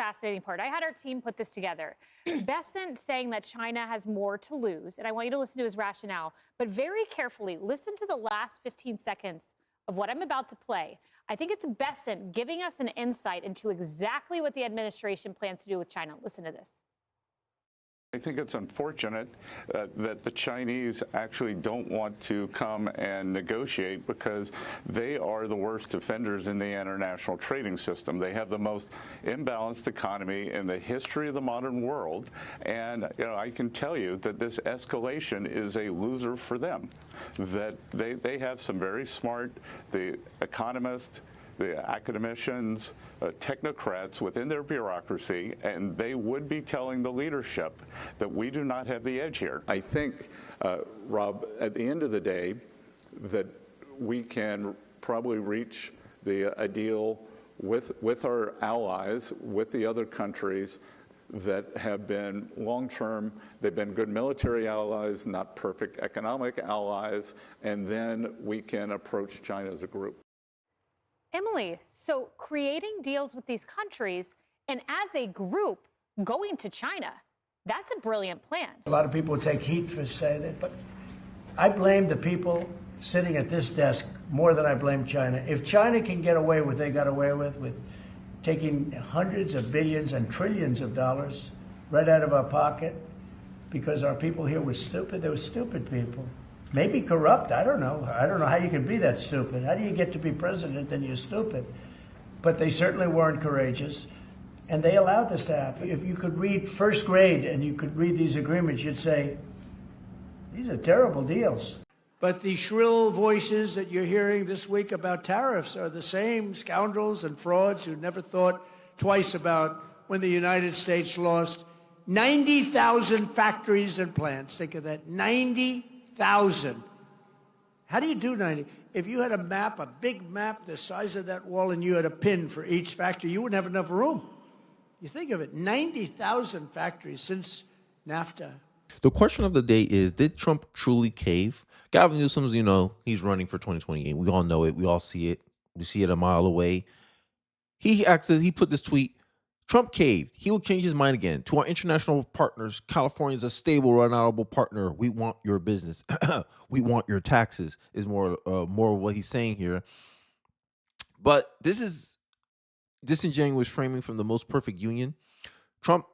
fascinating part. I had our team put this together. Bessent saying that China has more to lose, and I want you to listen to his rationale, but very carefully listen to the last 15 seconds of what I'm about to play. I think it's Bessent giving us an insight into exactly what the administration plans to do with China. Listen to this. I think it's unfortunate that the Chinese actually don't want to come and negotiate because they are the worst offenders in the international trading system. They have the most imbalanced economy in the history of the modern world. And I can tell you that this escalation is a loser for them, that they have some very smart, the economists, the academicians, technocrats within their bureaucracy, and they would be telling the leadership that we do not have the edge here. I think, Rob, at the end of the day, that we can probably reach a deal with our allies, with the other countries that have been long-term. They've been good military allies, not perfect economic allies, and then we can approach China as a group. Emily, so creating deals with these countries and as a group going to China, that's a brilliant plan. A lot of people take heat for saying it, but I blame the people sitting at this desk more than I blame China. If China can get away with what they got away with taking hundreds of billions and trillions of dollars right out of our pocket because our people here were stupid, they were stupid people. Maybe corrupt, I don't know. I don't know how you can be that stupid. How do you get to be president and you're stupid? But they certainly weren't courageous, and they allowed this to happen. If you could read first grade and you could read these agreements, you'd say, these are terrible deals. But the shrill voices that you're hearing this week about tariffs are the same scoundrels and frauds who never thought twice about when the United States lost 90,000 factories and plants. Think of that, 90,000. How do you do 90? If you had a map, a big map the size of that wall, and you had a pin for each factory, you wouldn't have enough room. You think of it, 90,000 factories since NAFTA. The question of the day is, did Trump truly cave? Gavin Newsom's, he's running for 2028. We all know it. We all see it. We see it a mile away. He put this tweet, Trump caved. He will change his mind again. To our international partners, California is a stable, reliable partner. We want your business. We want your taxes is more of what he's saying here. But this is disingenuous framing from the most perfect union. Trump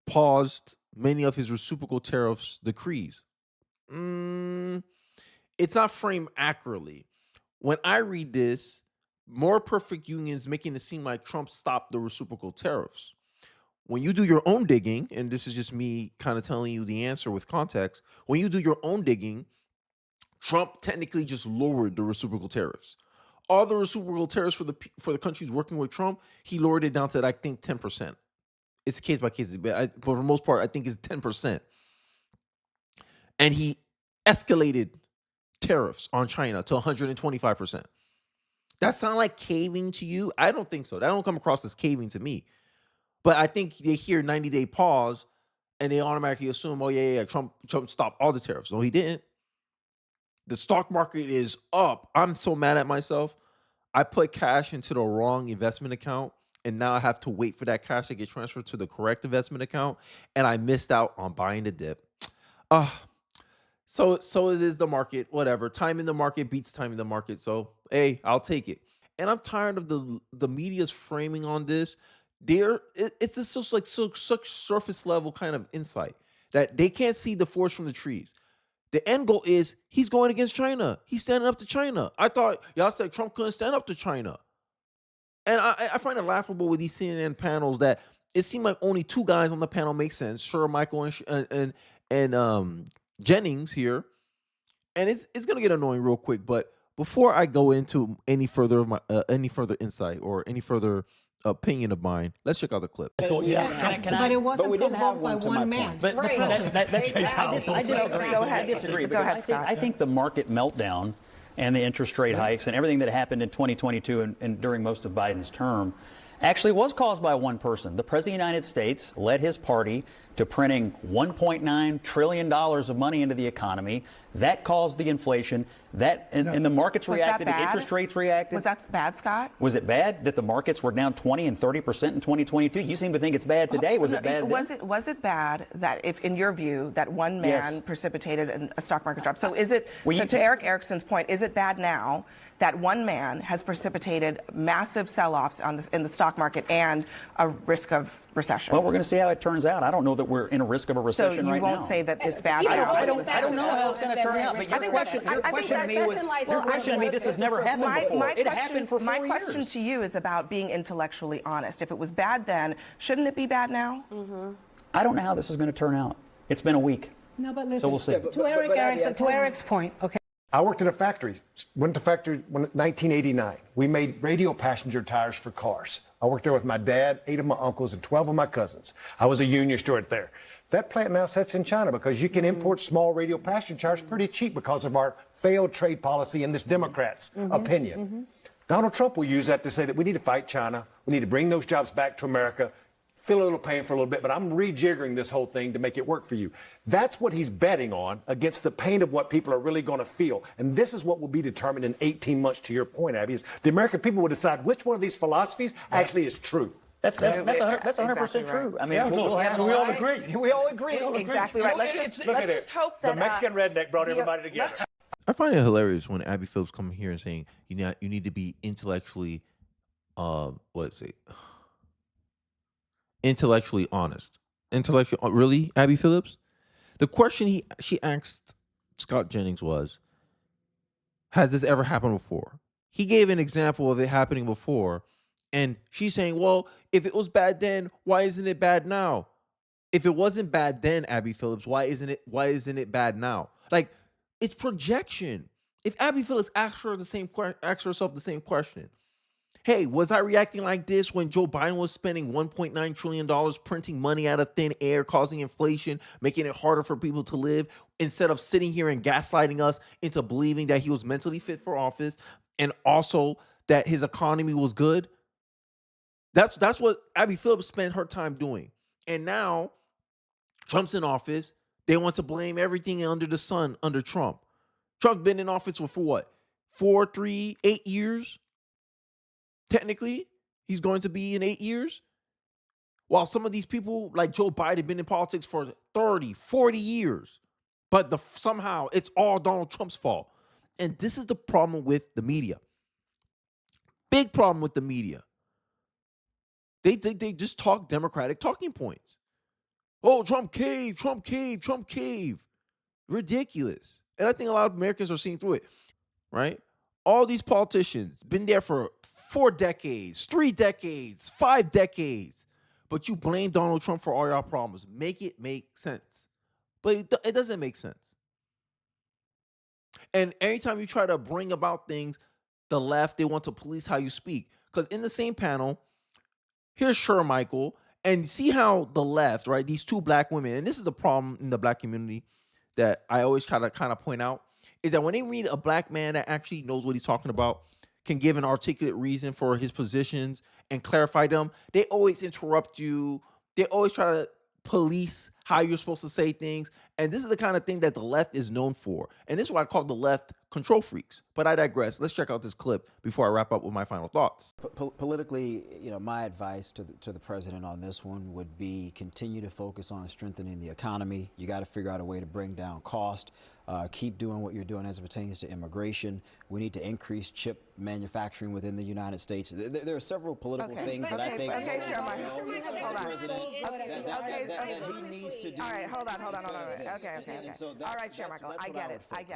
paused many of his reciprocal tariffs decrees. It's not framed accurately. When I read this, more perfect unions making it seem like Trump stopped the reciprocal tariffs. When you do your own digging, and this is just me kind of telling you the answer with context, when you do your own digging, Trump technically just lowered the reciprocal tariffs. All the reciprocal tariffs for the countries working with Trump, he lowered it down to, I think, 10%. It's case by case, but for the most part, I think it's 10%. And he escalated tariffs on China to 125%. That sound like caving to you? I don't think so. That don't come across as caving to me. But I think they hear 90-day pause and they automatically assume, oh, yeah, Trump stopped all the tariffs. No, he didn't. The stock market is up. I'm so mad at myself. I put cash into the wrong investment account, and now I have to wait for that cash to get transferred to the correct investment account, and I missed out on buying the dip. So is the market, whatever. Time in the market beats time in the market. So, hey, I'll take it. And I'm tired of the media's framing on this. It's just like such surface level kind of insight that they can't see the forest from the trees. The end goal is he's going against China. He's standing up to China. I thought y'all said Trump couldn't stand up to China. And I find it laughable with these CNN panels that it seemed like only two guys on the panel make sense. Sure, Michael and Jennings here. And it's going to get annoying real quick. But before I go into any further insight or any further opinion of mine, let's check out the clip. But it wasn't provoked by one man. But right. I disagree. Go ahead, Scott. I think the market meltdown and the interest rate hikes and everything that happened in 2022 and during most of Biden's term actually was caused by one person. The President of the United States led his party to printing $1.9 trillion of money into the economy. That caused the inflation. And the markets reacted, the interest rates reacted. Was that bad, Scott? Was it bad that the markets were down 20 and 30% in 2022? You seem to think it's bad today. Was it bad then? Was it bad that, if in your view, that one man precipitated a stock market drop? So is it, to Eric Erickson's point, is it bad now that one man has precipitated massive sell-offs in the stock market and a risk of recession? Well, we're going to see how it turns out. I don't know that we're in a risk of a recession right now. So you won't say that it's bad now? I don't know how it's going to turn out. But your question to me was, this has never happened before. It happened for 4 years. My question to you is about being intellectually honest. If it was bad then, shouldn't it be bad now? I don't know how this is going to turn out. It's been a week. No, but listen, so we'll see. To Eric's point, okay. I worked in a factory, went to factory in 1989. We made radial passenger tires for cars. I worked there with my dad, 8 of my uncles, and 12 of my cousins. I was a union steward there. That plant now sits in China because you can import small radial passenger tires pretty cheap because of our failed trade policy and this Democrats' opinion. Donald Trump will use that to say that we need to fight China. We need to bring those jobs back to America. Feel a little pain for a little bit, but I'm rejiggering this whole thing to make it work for you. That's what he's betting on against the pain of what people are really going to feel. And this is what will be determined in 18 months, to your point, Abby, is the American people will decide which one of these philosophies actually is true. That's 100% true. I mean, we all agree. We all agree. Exactly right. Let's just hope that the Mexican redneck brought everybody together. I find it hilarious when Abby Phillips comes here and saying you need to be intellectually, intellectually honest. Really, Abby Phillips? The question she asked Scott Jennings was, has this ever happened before? He gave an example of it happening before, and she's saying, well, if it was bad then, why isn't it bad now? If it wasn't bad then, Abby Phillips, why isn't it bad now? Like, it's projection. If Abby Phillips asks herself the same question, hey, was I reacting like this when Joe Biden was spending $1.9 trillion printing money out of thin air, causing inflation, making it harder for people to live, instead of sitting here and gaslighting us into believing that he was mentally fit for office and also that his economy was good? That's what Abby Phillips spent her time doing. And now Trump's in office. They want to blame everything under the sun under Trump. Trump's been in office for what? 8 years? Technically, he's going to be in 8 years. While some of these people like Joe Biden have been in politics for 30, 40 years. But somehow it's all Donald Trump's fault. And this is the problem with the media. Big problem with the media. They just talk Democratic talking points. Oh, Trump cave, Trump cave, Trump cave. Ridiculous. And I think a lot of Americans are seeing through it, right? All these politicians been there for 4 decades, 3 decades, 5 decades. But you blame Donald Trump for all your problems. Make it make sense. But it doesn't make sense. And anytime you try to bring about things, the left, they want to police how you speak. Because in the same panel, here's Shermichael, and see how the left, right, these 2 black women, and this is the problem in the black community that I always try to kind of point out, is that when they read a black man that actually knows what he's talking about, can give an articulate reason for his positions and clarify them, they always interrupt you. They always try to police how you're supposed to say things. And this is the kind of thing that the left is known for. And this is why I call the left control freaks. But I digress. Let's check out this clip before I wrap up with my final thoughts. Politically, my advice to the president on this one would be continue to focus on strengthening the economy. You got to figure out a way to bring down cost. Keep doing what you're doing as it pertains to immigration. We need to increase chip manufacturing within the United States. There are several political things that I think that he needs to do. All right, hold on. Okay. All right, Chair Michael, I get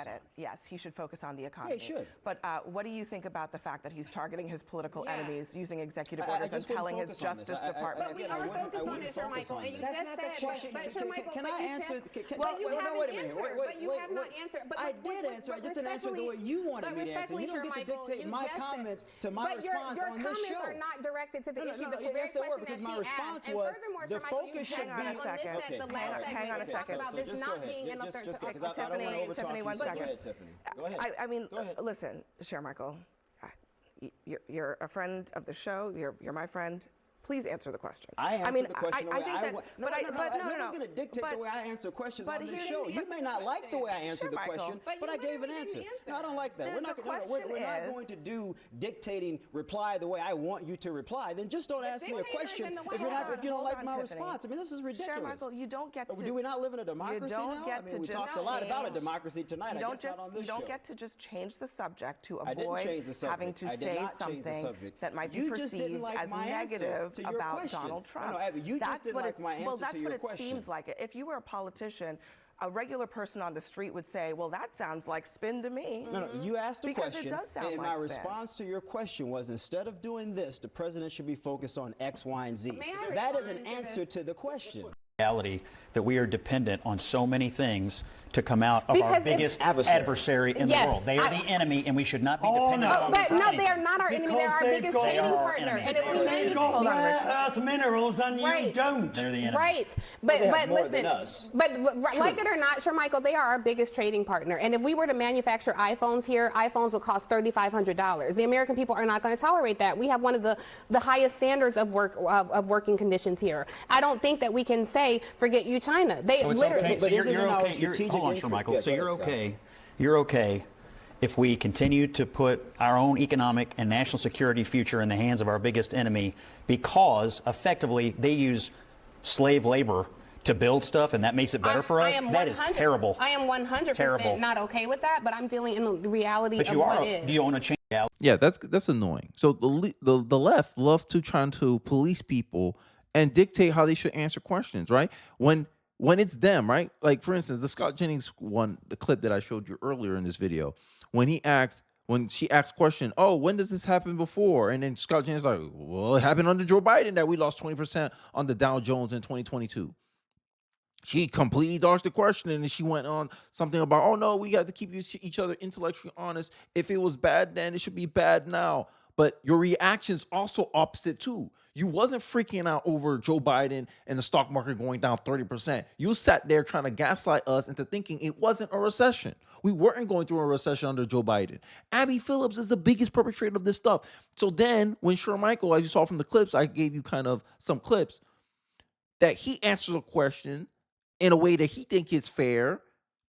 it. Yes, he should focus on the economy. Yeah, he should. But what do you think about the fact that he's targeting his political enemies, using executive orders and telling his Justice Department? But we are focused on it, Chair Michael, and you just said, but Chair Michael, can I answer? But you haven't answered. But you have not answered. I did answer. I just didn't answer the way you wanted me to answer. You don't get to dictate my comments to my response on this show. Your comments are not directed to the issue. Yes, they were, because my response was the focus should be. Hang on a second. About this not being in a third. Tiffany, 1 second. Go ahead, Tiffany. Go ahead. I mean, listen, Chair Michael, you're a friend of the show. You're my friend. Please answer the question. I answered the question the way I want. No, Nobody's going to dictate the way I answer questions on this show. You may not like the way I answered the question, but I gave an answer. No, I don't like that. We're not going to do dictating reply the way I want you to reply. Then just don't ask me a question if you don't like my response. I mean, this is ridiculous. Michael, you don't get to. Do we not live in a democracy now? I mean, we talked a lot about a democracy tonight. You don't get to just change the subject to avoid having to say something that might be perceived as negative about Donald Trump. No, Abby, you just didn't like my answer to your question. Well, that's what it seems like. If you were a politician, a regular person on the street would say, well, that sounds like spin to me. No, you asked a question. Because it does sound and like my spin. response to your question was, instead of doing this, the president should be focused on X, Y, and Z. That is an answer to the question. Reality that we are dependent on so many things to come out of our biggest adversary in the world. They are the enemy, and we should not be dependent on them. But no, they are not our enemy. They're our biggest trading partner. And if we they've got rare earth minerals and you don't. They're the enemy. Right. But listen, but like it or not, sure, Michael, they are our biggest trading partner. And if we were to manufacture iPhones here, iPhones would cost $3,500. The American people are not going to tolerate that. We have one of the highest standards of working conditions here. I don't think that we can say, forget you, China. They literally. So you're okay. Hold on, Sir Michael. So you're okay. You're okay if we continue to put our own economic and national security future in the hands of our biggest enemy, because effectively they use slave labor to build stuff, and that makes it better for us. That is terrible. I am 100% not okay with that, but I'm dealing in the reality of what is. Do you want to change reality? Yeah, that's annoying. So the left love to try to police people and dictate how they should answer questions, right? When it's them, right? Like, for instance, the Scott Jennings one, the clip that I showed you earlier in this video, when she asked question, oh, when does this happen before? And then Scott Jennings like, well, it happened under Joe Biden that we lost 20% on the Dow Jones in 2022. She completely dodged the question, and then she went on something about, oh, no, we got to keep each other intellectually honest. If it was bad then, it should be bad now. But your reaction's also opposite, too. You wasn't freaking out over Joe Biden and the stock market going down 30%. You sat there trying to gaslight us into thinking it wasn't a recession. We weren't going through a recession under Joe Biden. Abby Phillips is the biggest perpetrator of this stuff. So then when Sher Michael, as you saw from the clips, I gave you kind of some clips, that he answers a question in a way that he thinks is fair.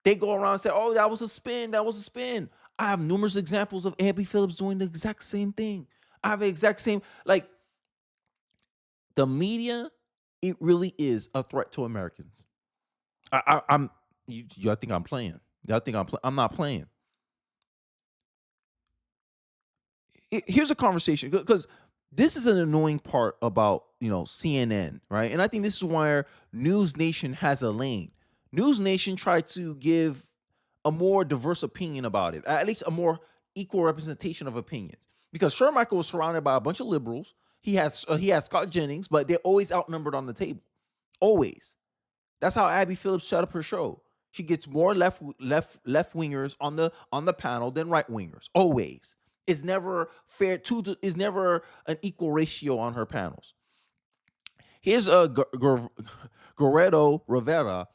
They go around and say, oh, that was a spin. That was a spin. I have numerous examples of Abby Phillips doing the exact same thing. I have the exact same, like, the media, it really is a threat to Americans. I think I'm playing. I think I'm not playing. Here's a conversation, because this is an annoying part about, CNN, right? And I think this is where News Nation has a lane. News Nation tried to give a more diverse opinion about it, at least a more equal representation of opinions. Because Sher Michael was surrounded by a bunch of liberals. He has Scott Jennings, but they're always outnumbered on the table. Always. That's how Abby Phillips set up her show. She gets more left wingers on the panel than right wingers. Always. It's never fair. Is never an equal ratio on her panels. Here's Guerrero Rivera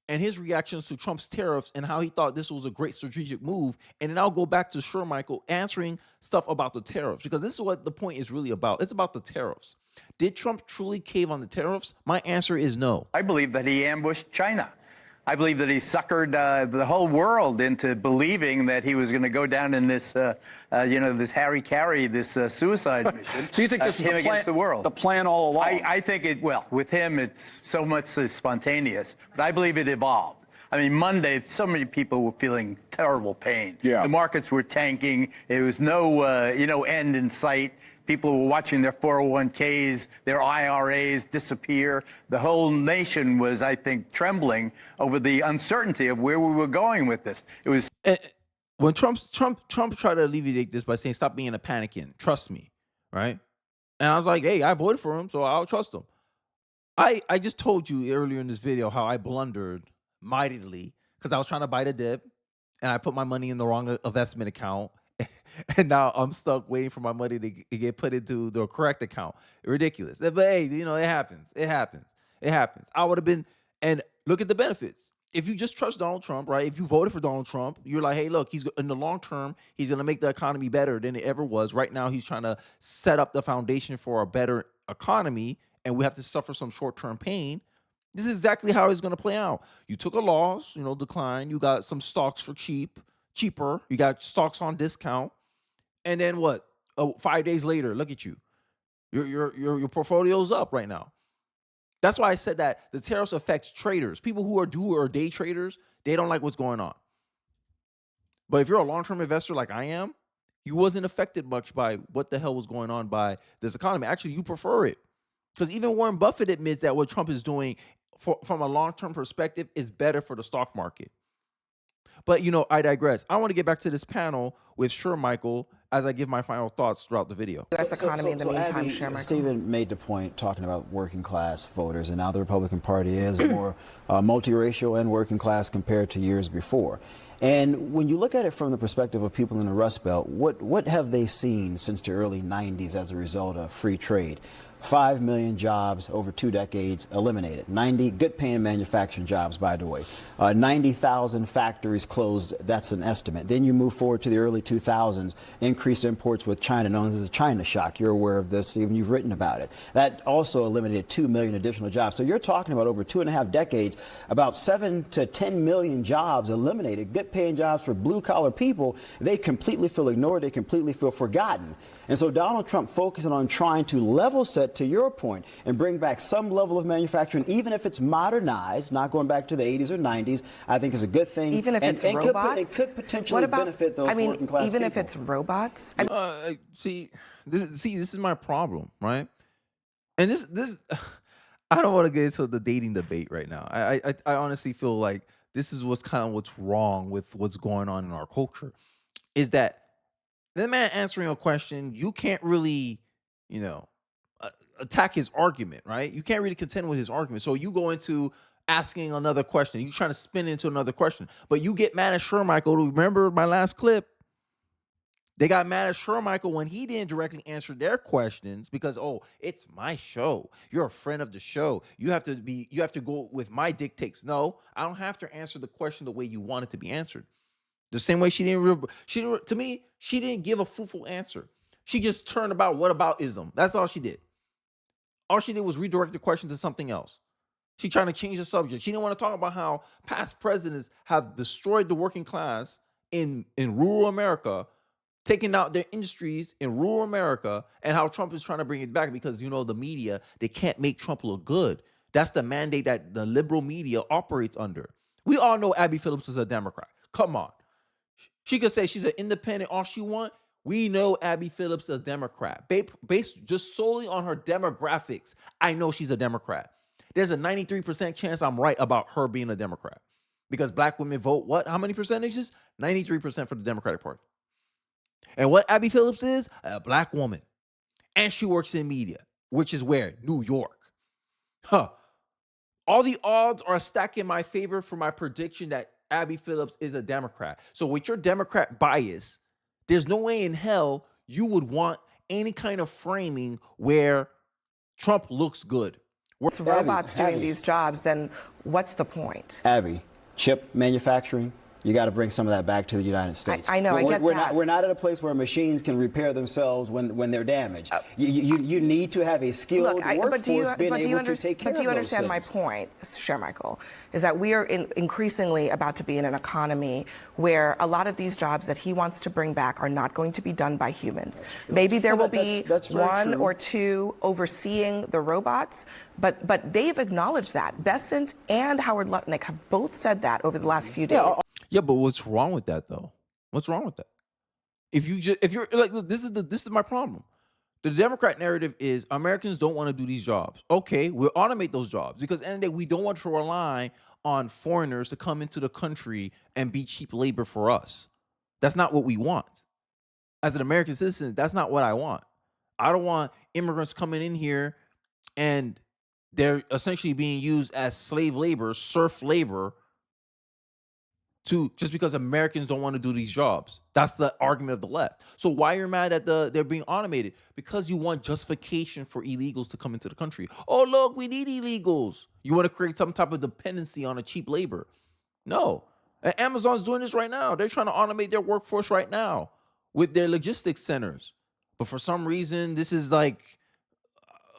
and his reactions to Trump's tariffs and how he thought this was a great strategic move. And then I'll go back to Sher Michael answering stuff about the tariffs, because this is what the point is really about. It's about the tariffs. Did Trump truly cave on the tariffs? My answer is no. I believe that he ambushed China. I believe that he suckered the whole world into believing that he was going to go down in this, this Harry Carey, this suicide mission. So you think this was him against the world? The plan all along? I think with him, it's so much spontaneous. But I believe it evolved. I mean, Monday, so many people were feeling terrible pain. Yeah. The markets were tanking. There was no, end in sight. People were watching their 401ks, their IRAs disappear. The whole nation was, I think, trembling over the uncertainty of where we were going with this. It was when Trump tried to alleviate this by saying, "Stop being a panicking. Trust me," right? And I was like, "Hey, I voted for him, so I'll trust him." I just told you earlier in this video how I blundered mightily because I was trying to buy the dip, and I put my money in the wrong investment account. And now I'm stuck waiting for my money to get put into the correct account. Ridiculous. But hey, it happens. It happens. I would have been, and look at the benefits. If you just trust Donald Trump, right? If you voted for Donald Trump, you're like, hey, look, he's in the long term, he's going to make the economy better than it ever was. Right now, he's trying to set up the foundation for a better economy and we have to suffer some short-term pain, this is exactly how it's going to play out. You took a loss, decline. You got some stocks for cheaper. You got stocks on discount. And then what? 5 days later, look at you. Your portfolio's up right now. That's why I said that the tariffs affects traders. People who are do or day traders, they don't like what's going on. But if you're a long-term investor like I am, you wasn't affected much by what the hell was going on by this economy. Actually, you prefer it. Because even Warren Buffett admits that what Trump is doing from a long-term perspective is better for the stock market. But, I digress. I want to get back to this panel with Michael as I give my final thoughts throughout the video. U.S. economy in the meantime, Michael. Stephen made the point talking about working class voters, and now the Republican Party is more multiracial and working class compared to years before. And when you look at it from the perspective of people in the Rust Belt, what have they seen since the early 90s as a result of free trade? 5 million jobs over 2 decades eliminated. 90 good-paying manufacturing jobs, by the way. 90,000 factories closed. That's an estimate. Then you move forward to the early 2000s, increased imports with China, known as the China shock. You're aware of this, Stephen. You've written about it. That also eliminated 2 million additional jobs. So you're talking about over 2.5 decades, about 7 to 10 million jobs eliminated, good-paying jobs for blue-collar people. They completely feel ignored. They completely feel forgotten. And so Donald Trump focusing on trying to level set, to your point, and bring back some level of manufacturing, even if it's modernized, not going back to the 80s or 90s, I think is a good thing. Even if it's robots? It could potentially benefit those working class even people. if it's robots? This is my problem, right? And this I don't want to get into the dating debate right now. I honestly feel like this is what's wrong with what's going on in our culture, is that the man answering a question, you can't really, attack his argument, right? You can't really contend with his argument. So you go into asking another question. You trying to spin into another question. But you get mad at Michael. Remember my last clip? They got mad at Michael when he didn't directly answer their questions because, it's my show. You're a friend of the show. You have to go with my dictates. No, I don't have to answer the question the way you want it to be answered. The same way she didn't give a fruitful answer. She just turned about whataboutism. That's all she did. All she did was redirect the question to something else. She trying to change the subject. She didn't want to talk about how past presidents have destroyed the working class in rural America, taking out their industries in rural America, and how Trump is trying to bring it back because, the media, they can't make Trump look good. That's the mandate that the liberal media operates under. We all know Abby Phillips is a Democrat. Come on. She could say she's an independent all she want. We know Abby Phillips is a Democrat. Based just solely on her demographics, I know she's a Democrat. There's a 93% chance I'm right about her being a Democrat. Because black women vote what? How many percentages? 93% for the Democratic Party. And what Abby Phillips is? A black woman. And she works in media, which is where? New York. All the odds are stacked in my favor for my prediction that Abby Phillips is a Democrat. So with your Democrat bias, there's no way in hell you would want any kind of framing where Trump looks good. It's robots doing these jobs, then what's the point? Abby, chip manufacturing, you got to bring some of that back to the United States. I know, I get that. We're not at a place where machines can repair themselves when they're damaged. You need to have a skilled workforce being able to take care of those things. But do you understand my point, Michael, is that we are increasingly about to be in an economy where a lot of these jobs that he wants to bring back are not going to be done by humans. Maybe there will be one or two overseeing the robots, but they've acknowledged that. Besant and Howard Lutnick have both said that over the last few days. Yeah, but what's wrong with that though? What's wrong with that? If you're like, look, this is my problem. The Democrat narrative is Americans don't want to do these jobs. Okay, we'll automate those jobs because at the end of the day, we don't want to rely on foreigners to come into the country and be cheap labor for us. That's not what we want. As an American citizen, that's not what I want. I don't want immigrants coming in here and they're essentially being used as slave labor, serf labor, just because Americans don't want to do these jobs. That's the argument of the left. So why you're mad at they're being automated? Because you want justification for illegals to come into the country. Oh, look, we need illegals. You want to create some type of dependency on a cheap labor. No. And Amazon's doing this right now. They're trying to automate their workforce right now with their logistics centers. But for some reason, this is like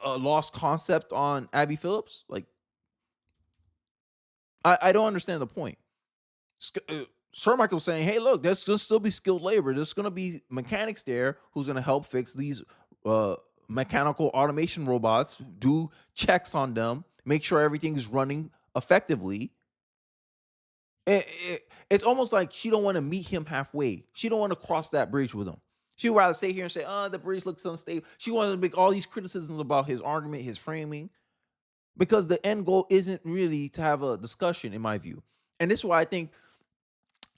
a lost concept on Abby Phillips? Like, I don't understand the point. Sir Michael saying, hey, look, there's going to still be skilled labor. There's going to be mechanics there who's going to help fix these mechanical automation robots, do checks on them, make sure everything is running effectively. It's almost like she don't want to meet him halfway. She don't want to cross that bridge with him. She would rather stay here and say, the bridge looks unstable. She wanted to make all these criticisms about his argument, his framing, because the end goal isn't really to have a discussion, in my view. And this is why I think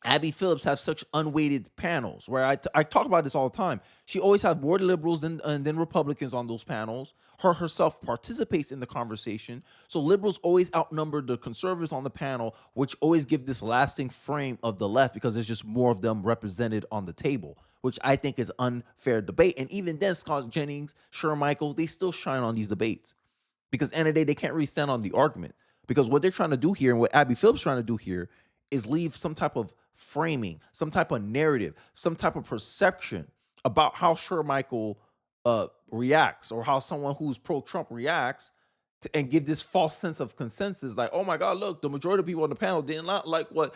Abby Phillips has such unweighted panels, where I talk about this all the time. She always has more liberals than Republicans on those panels. Herself participates in the conversation. So liberals always outnumber the conservatives on the panel, which always give this lasting frame of the left because there's just more of them represented on the table, which I think is unfair debate. And even then, Scott Jennings, Sher Michael, they still shine on these debates because at the end of the day, they can't really stand on the argument. Because what they're trying to do here and what Abby Phillips is trying to do here is leave some type of framing, some type of narrative, some type of perception about how Sher Michael reacts or how someone who's pro-Trump reacts and give this false sense of consensus like, oh my God, look, the majority of people on the panel did not like what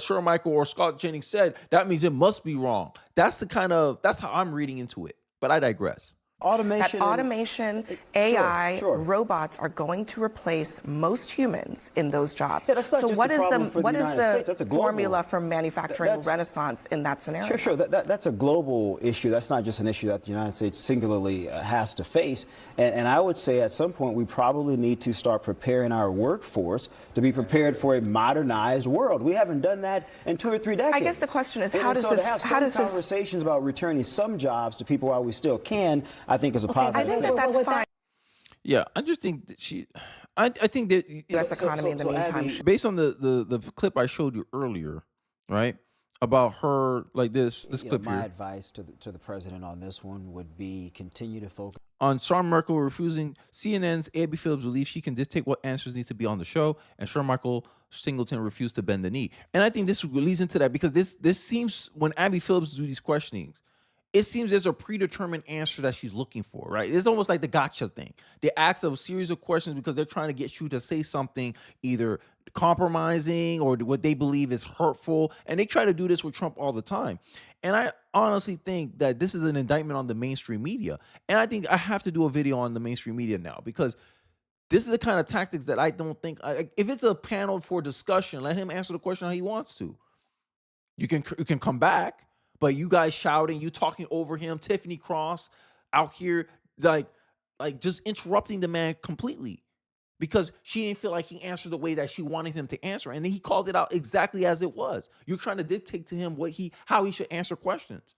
Sher Michael or Scott Jennings said. That means it must be wrong. That's how I'm reading into it. But I digress. Automation, AI, robots are going to replace most humans in those jobs. Yeah, so what is the global formula for manufacturing renaissance in that scenario? Sure. That's a global issue. That's not just an issue that the United States singularly has to face. And I would say at some point we probably need to start preparing our workforce to be prepared for a modernized world. We haven't done that in 2 or 3 decades. I guess the question is, how does conversations about returning some jobs to people while we still can, I think is a positive thing. I think that's fine. Yeah, I just think that I think that U.S. economy in the meantime. Abby, based on the clip I showed you earlier, right, about her like this clip my here. advice to the president on this one would be continue to focus on Sher Michael refusing CNN's Abby Phillips believes she can dictate what answers need to be on the show, and Sher Michael Singleton refused to bend the knee. And I think this leads into that because this seems when Abby Phillips do these questionings, it seems there's a predetermined answer that she's looking for, right? It's almost like the gotcha thing. They ask a series of questions because they're trying to get you to say something either compromising or what they believe is hurtful. And they try to do this with Trump all the time. And I honestly think that this is an indictment on the mainstream media. And I think I have to do a video on the mainstream media now because this is the kind of tactics that I don't think, if it's a panel for discussion, let him answer the question how he wants to. You can come back. But you guys shouting, you talking over him, Tiffany Cross out here like just interrupting the man completely because she didn't feel like he answered the way that she wanted him to answer. And then he called it out exactly as it was. You're trying to dictate to him how he should answer questions.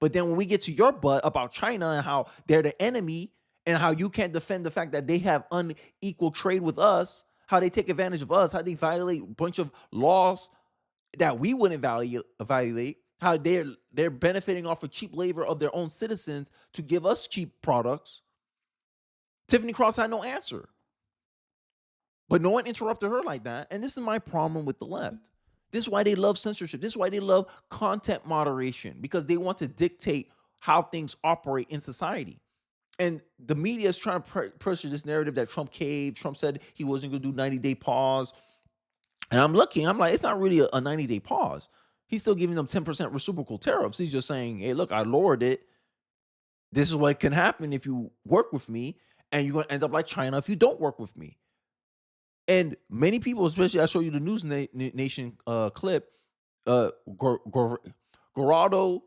But then when we get to your butt about China and how they're the enemy and how you can't defend the fact that they have unequal trade with us, how they take advantage of us, how they violate a bunch of laws that we wouldn't violate, how they're benefiting off of cheap labor of their own citizens to give us cheap products. Tiffany Cross had no answer. But no one interrupted her like that. And this is my problem with the left. This is why they love censorship. This is why they love content moderation, because they want to dictate how things operate in society. And the media is trying to push this narrative that Trump caved. Trump said he wasn't going to do 90-day pause. And I'm like, it's not really a 90-day pause. He's still giving them 10% reciprocal tariffs. He's just saying, hey, look, I lowered it. This is what can happen if you work with me, and you're going to end up like China if you don't work with me. And many people, especially I show you the News Nation clip, Geraldo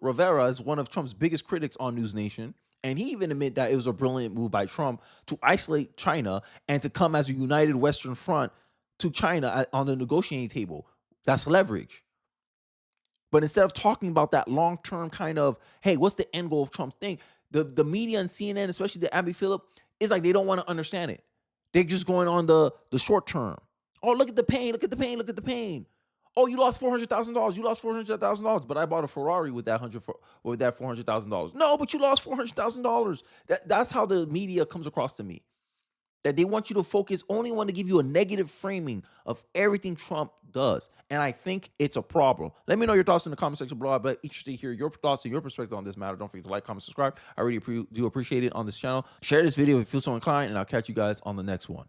Rivera is one of Trump's biggest critics on News Nation. And he even admitted that it was a brilliant move by Trump to isolate China and to come as a united Western front to China on the negotiating table. That's leverage. But instead of talking about that long-term kind of, hey, what's the end goal of Trump's thing? The media and CNN, especially the Abby Phillip, is like they don't want to understand it. They're just going on the short term. Oh, look at the pain, look at the pain, look at the pain. Oh, you lost $400,000. You lost $400,000, but I bought a Ferrari with that $400,000. No, but you lost $400,000. That's how the media comes across to me. that they want you to focus, only want to give you a negative framing of everything Trump does. And I think it's a problem. Let me know your thoughts in the comment section below. I'd be interested to hear your thoughts and your perspective on this matter. Don't forget to like, comment, subscribe. I really do appreciate it on this channel. Share this video if you feel so inclined, and I'll catch you guys on the next one.